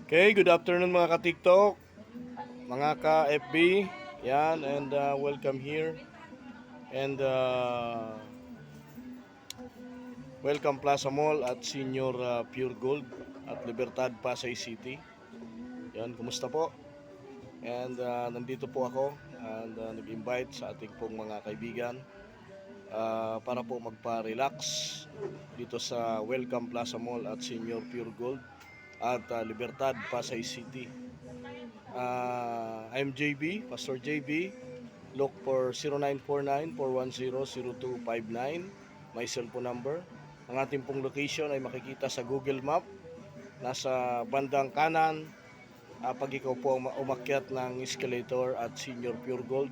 Okay, good afternoon mga ka-TikTok, mga ka-FB, yan, and welcome here. And welcome Plaza Mall at Senior Pure Gold at Libertad, Pasay City. Yan, kumusta po? And nandito po ako and nag-invite sa ating pong mga kaibigan para po magpa-relax dito sa Welcome Plaza Mall at Senior Pure Gold at Libertad, Pasay City. I'm JB, Pastor JB. Look for 0949-410-0259, my cellphone number. Ang ating pong location ay makikita sa Google Map. Nasa bandang kanan, pag ikaw po umakyat ng escalator at Senior Pure Gold,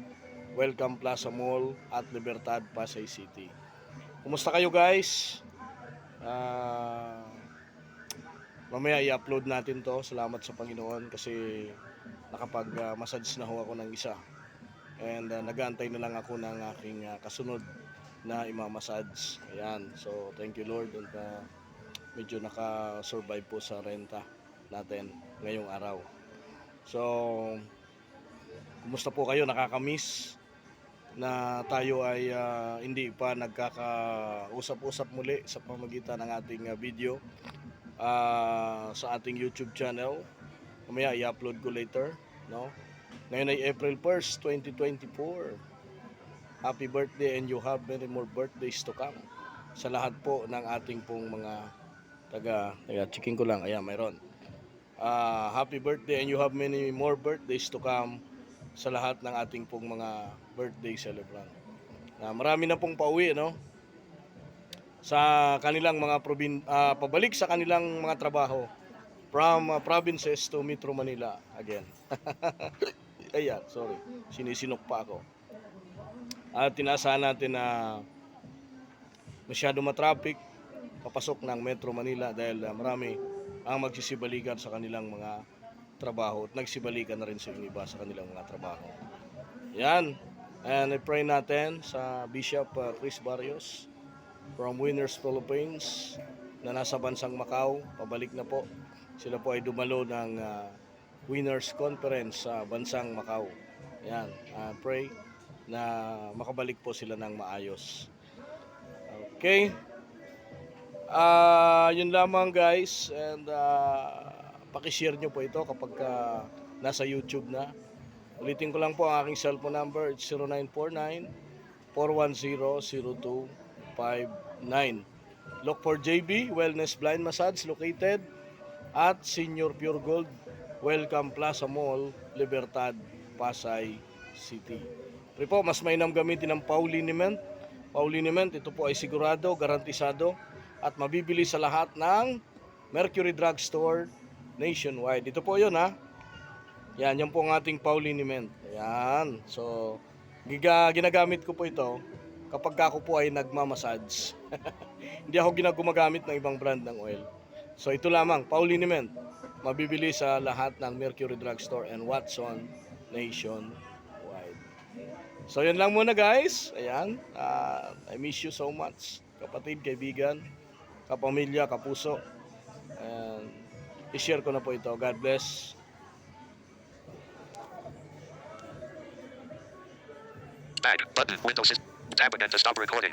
Welcome Plaza Mall at Libertad, Pasay City. Kumusta kayo guys? Mamaya i-upload natin to. Salamat sa Panginoon kasi nakapag-massage na ho ako ng isa. And nag-aantay na lang ako ng aking kasunod na imamassage. Ayan. So, thank you Lord. And medyo naka-survive po sa renta natin ngayong araw. So, kumusta po kayo? Nakakamiss na tayo ay hindi pa nagkakausap-usap muli sa pamagitan ng ating video sa ating YouTube channel. Mamaya i-upload ko later, no? Ngayon ay April 1st, 2024. Happy birthday and you have many more birthdays to come. Sa lahat po ng ating pong mga checking ko lang, ayan, mayroon. Happy birthday and you have many more birthdays to come sa lahat ng ating pong mga birthday celebrant. Marami na pong pauwi, no? Sa kanilang mga pabalik sa kanilang mga trabaho from provinces to Metro Manila again. Ayan, sorry. Sinisinok pa ako. At tinasahan natin na masyado matraffic papasok ng Metro Manila dahil marami ang magsisibalikan sa kanilang mga trabaho at nagsibalikan na rin sa iba sa kanilang mga trabaho. Yan. And I pray natin sa Bishop Chris Barrios from Winners Philippines na nasa bansang Macau. Pabalik na po. Sila po ay dumalo ng Winners Conference sa bansang Macau. Yan. Pray na makabalik po sila ng maayos. Okay. Yun lamang guys. And pakishare nyo po ito kapag nasa YouTube na. Ulitin ko lang po ang aking cellphone number. It's 0949-410-0259. Look for JB Wellness Blind Massage located at Senior Pure Gold, Welcome Plaza Mall, Libertad, Pasay City. Pero po, mas mainam gamitin ng Pauliniment. Pauliniment, ito po ay sigurado, garantisado at mabibili sa lahat ng Mercury Drug Store nationwide. Ito po yun ha. Yan, yan po ang ating Pauliniment. Ayan. So, ginagamit ko po ito kapag ako po ay nagmamassage. Hindi ako gumagamit ng ibang brand ng oil. So, ito lamang, Pauliniment. Mabibili sa lahat ng Mercury Drug Store and Watson nationwide. So, yun lang muna guys. Ayan. I miss you so much. Kapatid, kaibigan, kapamilya, kapuso. And i-share ko na po ito. God bless. Back button. Windows. Tab again to stop recording.